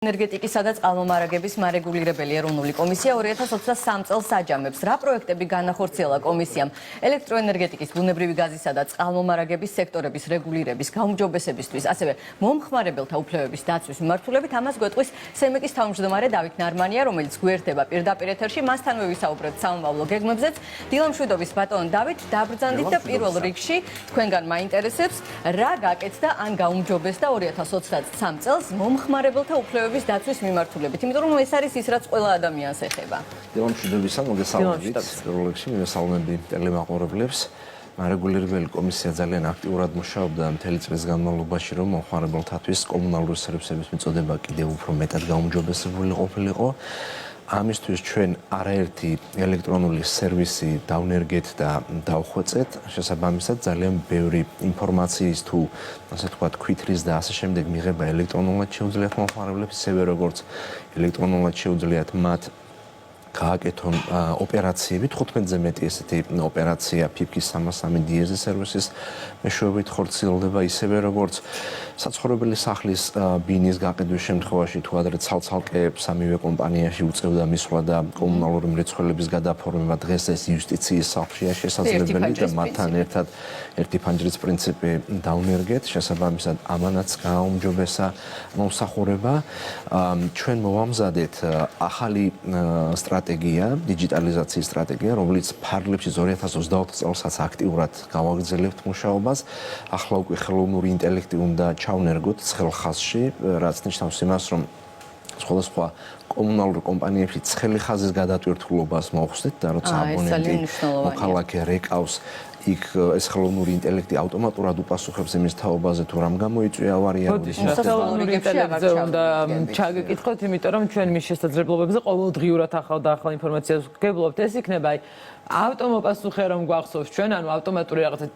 ენერგეტიკისა და წყალმომარაგების მარეგულირებელი ეროვნული კომისია 2023 წელს აჯამებს. რა პროექტები განახორციელა კომისიამ ელექტროენერგეტიკის, ბუნებრივი გაზისა და წყალმომარაგების სექტორების რეგულირების გაუმჯობესებისთვის, ასევე მომხმარებელთა უფლებების დაცვის მიმართულებით. ამას გვეტყვის სემეკის თავმჯდომარე დავით ნარმანია, რომელიც გვერდება პირდაპირ ეთერში. მასთანვე ვისაუბრებთ სამომავლო გეგმებზეც. დილამშვიდობის ბატონ დავით, დაბრძანდით და პირველ რიგში თქვენგან მაინტერესებს რა გაკეთდა ან გაუმჯობესდა 2023 წელს მომხმარებელთა უფლებების დაცვის მიმართულებით, იმიტომ რომ ეს არის ის, რაც ყველა ადამიანს ეხება. დილამშვიდობისა, მოგესალმებით. პირველ რიგში მივესალმები ტელემაყურებლებს. მარეგულირებელი კომისია ძალიან აქტიურად მუშაობდა მთელი წლის განმავლობაში, რომ მომხმარებელთათვის კომუნალური სერვისების მიწოდება კიდევ უფრო მეტად გაუმჯობესებული ყოფილიყო. ამისთვის ჩვენ არაერთი ელექტრონული სერვისი დავნერგეთ და დავხვეწეთ. შესაბამისად, ძალიან ბევრი ინფორმაციის თუ ასე ვთქვათ, ქვითრის და ასე შემდეგ მიღება ელექტრონულად შეუძლიათ მომხმარებლებს, ისევე როგორც ელექტრონულად შეუძლიათ მათ გააკეთონ ოპერაციები, 15-ზე მეტი ესეთი ოპერაცია ფიფკის 303 დიეზე სერვისის მეშვეობით ხორციელდება, ისევე როგორც საცხოვრებელი სახლის ბინის გაყიდვის შემთხვევაში თუ ადრე ცალ-ცალკე სამივე კომპანიაში უწევდა მისვლა და კომუნალური მრეწველობის გადაფორმება, დღეს ეს იუსტიციის სახლშია შესაძლებელი და მათთან ერთად ერთი ფანჯრის პრინციპი დავნერგეთ. შესაბამისად, ამანაც გააუმჯობესა მომსახურება. ჩვენ მოვამზადეთ ახალი სტრატეგია, დიჯიტალიზაციის სტრატეგია, რომელიც ფარგლებში 2024 წელსაც აქტიურად გავაგრძელებთ მუშაობას. ახლა უკვე ხელოვნური ინტელექტი უნდა ჩავნერგოთ ცხელ-ხაზში, რაც ნიშნავს იმას, რომ სხვადასხვა კომუნალურ კომპანიებში ცხელი ხაზის გადატვირთულობას მოხსნით და როცა აბონენტი მოქალაქე რეკავს, იქ ეს ხელოვნური ინტელექტი ავტომატურად უპასუხებს იმის თაობაზე თუ რამ გამოიწვია ავარია. ხელოვნური ინტელექტზე უნდა ჩაგეკითხოთ, იმიტომ რომ ჩვენ მის შესაძლებლობებზე ყოველდღიურად ახალ და ახალ ინფორმაციას ვგებლობთ. ეს იქნება ავტომოპასუხე რომ გვახსოვს ჩვენ, ანუ ავტომატური რაღაცა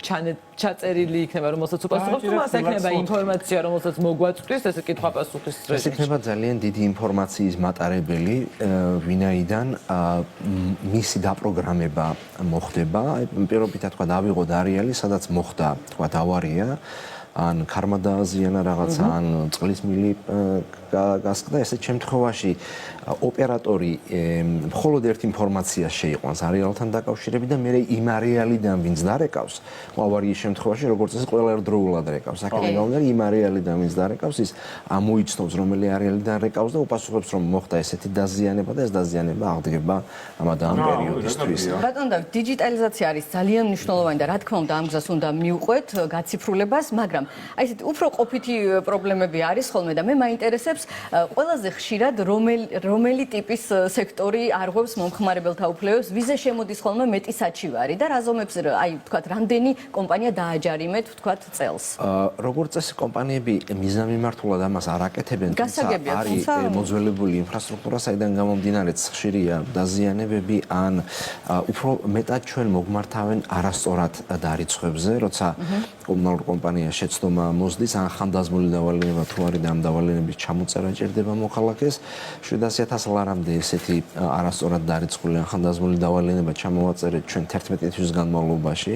ჩაწერილი იქნება, რომელსაც უპასუხობს, თუ მას იქნება ინფორმაცია, რომელსაც მოგვაწვდის ეს კითხვა-პასუხის რეჟიმში. ეს იქნება ძალიან დიდი ინფორმაციის მატარებელი, ვინაიდან მისი დაპროგრამება მოხდება. პირობითად თქვა დავიღოთ არეალი, სადაც მოხდა თქვა ავარია, ან ქარმა დააზიანა რაღაცა, ან წყლის მილი გასკდა. ესეთ შემთხვევაში ოპერატორი მხოლოდ ერთ ინფორმაციას შეიყვანს არეალთან დაკავშირებით და მერე იმ არეალიდან ვინც დარეკავს, ავარიის შემთხვევაში როგორც ეს ყველა ერთდროულად რეკავს. აქედან გამომდინარე, იმ არეალიდან ვინც დარეკავს, ის ამოიცნობს რომელი არეალიდან რეკავს და უპასუხებს რომ მოხდა ესეთი დაზიანება და ეს დაზიანება აღდგება ამ პერიოდისთვის. ბატონ დავით, დიჯიტალიზაცია არის ძალიან მნიშვნელოვანი და რა თქმა უნდა ამ გზას უნდა მივყვეთ გაციფრულებას, მაგრამ აი ესეთი უფრო ყოფითი პრობლემები არის ხოლმე და მე მაინტერესებს ყველაზე ხშირად რომელი ტიპის სექტორი არღვევს მომხმარებელთა უფლებებს, ვიზე შემოდის ხოლმე მეტი საჩივარი და რაზომებს აი ვთქვათ რამდენი კომპანია დააჯარიმეთ ვთქვათ წელს. როგორც წესი კომპანიები მიზანმიმართულად ამას არ აკეთებენ, არის მოძველებული ინფრასტრუქტურა, საიდან გამომდინარეც ხშირია დაზიანებები ან უფრო მეტად ჩვენ მოგმართავენ არასწორად დარიცხვებზე, როცა კომუნალურ კომპანია შეცდომა მოსდის, ან ხანდაზმული დავალება თუ არის და ამ დავალებების ჩამოწერა ჭირდება მოქალაქეს. 700.000 ლარამდე ესეთი არასწორად დარიცხული ან ხანდაზმული დავალება ჩამოვაწერეთ ჩვენ 11 თვის განმავლობაში.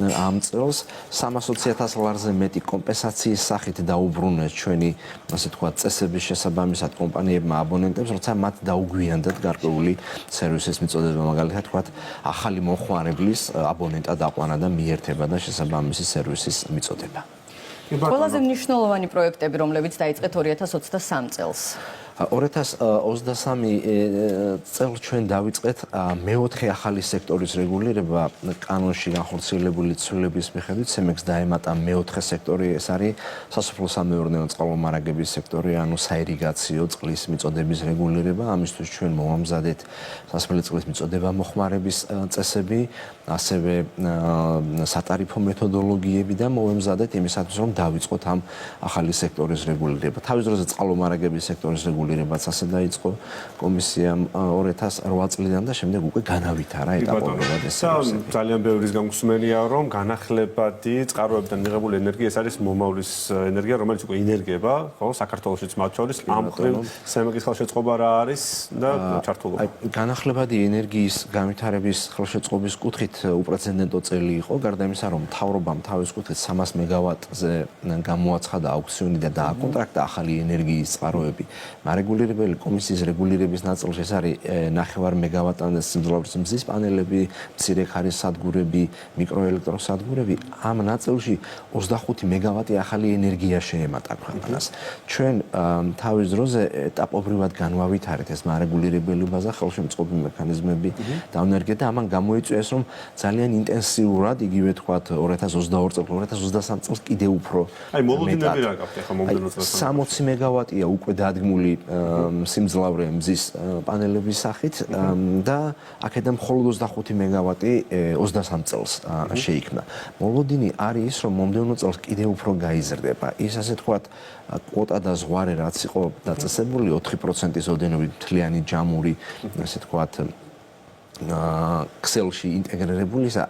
ამ წელს 320.000 ლარზე მეტი კომპენსაციის სახით დაუბრუნეს ჩვენი, ასე ვთქვათ, წესების შესაბამისად კომპანიებმა აბონენტებს, როცა მათ დაუგვიანდათ გარკვეული სერვისის მიწოდება, მაგალითად ვთქვათ, ახალი მომხმარებლის აბონენტად აყვანა და მიერთება და შესაბამისი სერვისის მიწოდება. ყველაზე მნიშვნელოვანი პროექტები, რომლებიც დაიწყეთ 2023 წელს. 2023 წელს ჩვენ დავიწყეთ მეოთხე ახალი სექტორის რეგულირება კანონში განხორციელებული ცვლილების მიხედვით. სემექს დაემატა მეოთხე სექტორი, ეს არის სასოფლო-სამეურნეო წყალმომარაგების სექტორი, ანუ საირიგაციო წყლის მიწოდების რეგულირება. ამისთვის ჩვენ მოვამზადეთ სასმელი წყლის მიწოდება მოხმარების წესები, ასევე სატარიფო მეთოდოლოგიები და მოვამზადეთ იმისათვის, რომ დავიწყოთ ამ ახალი სექტორის რეგულირება. თავის დროზე წყალმომარაგების სექტორის რეგულირება რეგულირებაც ასე დაიწყო კომისიამ 2008 წლიდან და შემდეგ უკვე განავითარა ეტაპობრივად ეს სერვისები. ძალიან ბევრის გამგსმენია რომ განახლებადი წყაროებიდან მიღებული ენერგია ეს არის მომავლის ენერგია, რომელიც უკვე ინერგება, ხო, საქართველოშიც მათ შორის ამ სემეკის ხელშეწყობა რა არის და ჩართულობა. განახლებადი ენერგიის განვითარების ხელშეწყობის კუთხით უპრეცედენტო წელი იყო, გარდა იმისა, რომ მთავრობამ თავის კუთხით 300 მეგავატზე გამოაცხადა აუქციონი და დააკონტრაქტა ახალი ენერგიის წყაროები. რეგულირებელი კომისიის რეგულირების ნაწილში ეს არის 9 მეგავატამდე სიმძლავრის მზის პანელები, მცირე ხარის სადგურები, მიკროელექტროსადგურები. ამ ნაწილში 25 მეგავატი ახალი ენერგია შეემატა ქვეყანას. ჩვენ თავის დროზე ეტაპობრივად განვავითარეთ ეს მარეგულირებელი ბაზა, ხელშემწყობი მექანიზმები დავნერგეთ და ამან გამოიწვიეს, რომ ძალიან ინტენსიურად, იგივე თქვათ 2022 წელს, 2023 წელს კიდე უფრო აი მოლოდინები რა გაქვთ ახლა მომდევნო წელს? 60 მეგავატია უკვე დადგმული სიმძლავრე მზის პანელების სახით და აქედან მხოლოდ 25 მეგავატი 23 წელს შეიქმნა. მოლოდინი არის ის, რომ მომდევნო წელს კიდე უფრო გაიზრდება. ის ასე თქვათ კვოტა და ზღვარე რაც იყო დაწესებული 4%-ის ოდენობით მთლიანი ჯამური ასე თქვათ ქსელში ინტეგრირებულისა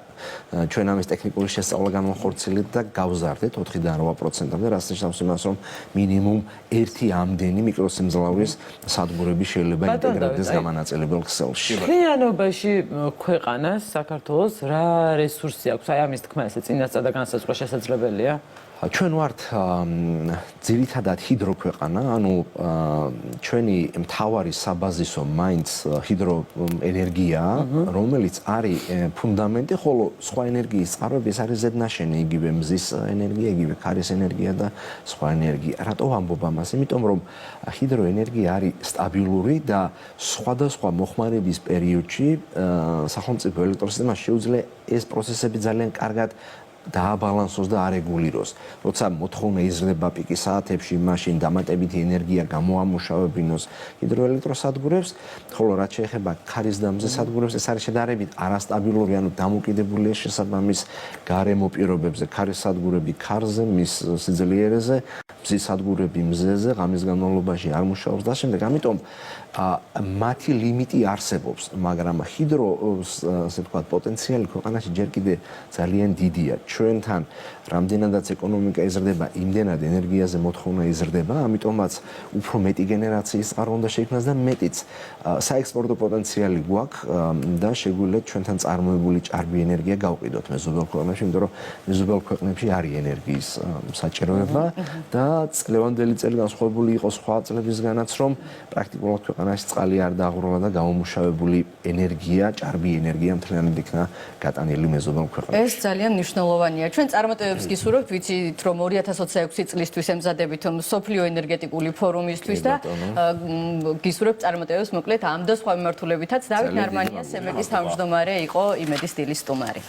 ჩვენ ამის ტექნიკური შესწავლა განვახორციელებთ და გავზარდეთ 4-დან 8%-მდე, რაც ნიშნავს იმას, რომ მინიმუმ ერთი ამდენი მიკროსიმძლავრის სადგურები შეიძლება ინტეგრირდეს გამანაწილებელ ქსელში. მთლიანობაში ქვეყანას საქართველოს რა რესურსი აქვს? აი ამის თქმა ესე წინასწარ და განსაზღვრა შესაძლებელია? ჩვენ ვართ ძირითადად ჰიდროქვეყანა, ანუ ჩვენი მთავარი საბაზისო მაინც ჰიდროენერგიაა, რომელიც არის ფუნდამენტი, ხოლო სხვა ენერგიის წყაროები ეს არის ზედნაშენი, იგივე მზის ენერგია, იგივე ქარის ენერგია და სხვა ენერგია. რატო ვამბობ ამას? იმიტომ რომ ჰიდროენერგია არის სტაბილური და სხვადასხვა მოხმარების პერიოდში სახელმწიფო ელექტროსისტემას შეუძლია ეს პროცესები ძალიან კარგად დააბალანსოს და არეგულიროს. როცა მოთხოვნა იზრდება პიკის საათებში, მაშინ დამატებითი ენერგია გამოამუშავებინოს ჰიდროელექტროსადგურებს, ხოლო რაც შეეხება ქარის და მზის სადგურებს, ეს არის შედარებით არასტაბილური, ანუ დამოკიდებულია შესაბამის გარემო პირობებზე. ქარის სადგურები ქარზე, მის სიძლიერეზე, მზის სადგურები მზეზე, ღამის განმავლობაში არ მუშაობს და შემდეგ. ამიტომ მათი ლიმიტი არსებობს, მაგრამ ჰიდროს ასე ვთქვათ პოტენციალი ქვეყანაში ჯერ კიდე ძალიან დიდია. ჩვენთან რამდენადაც ეკონომიკა იზრდება, იმდენად ენერგიაზე მოთხოვნა იზრდება, ამიტომაც უფრო მეტი გენერაციის წყარო უნდა შეიქმნას და მეტიც საექსპორტო პოტენციალი გვაქვს და შეგვიძლია ჩვენთან წარმოებული ჭარბი ენერგია გავყიდოთ მეზობელ ქვეყნებში, იმიტომ რომ მეზობელ ქვეყნებში არის ენერგიის საჭიროება და წლევანდელი წელი განსხვავებული იყო სხვა წლებისგანაც, რომ პრაქტიკულად ქვეყანაში წყალი არ დააღროლა და გამომუშავებული ენერგია, ჭარბი ენერგია მთლიანად იქნა გატანილი მეზობელ ქვეყნებში. ეს ძალიან მნიშვნელოვანია. ჩვენ წარმატებებს გისურვებთ, ვიცით რომ 2026 წლისთვის ემზადებით მსოფლიო ენერგეტიკული ფორუმისთვის და გისურვებთ წარმატებებს მოკლედ ამ და სხვა მიმართულებითაც. დავით ნარმანია, სემეკის თავმჯდომარე იყო იმედის დილის სტუმარი.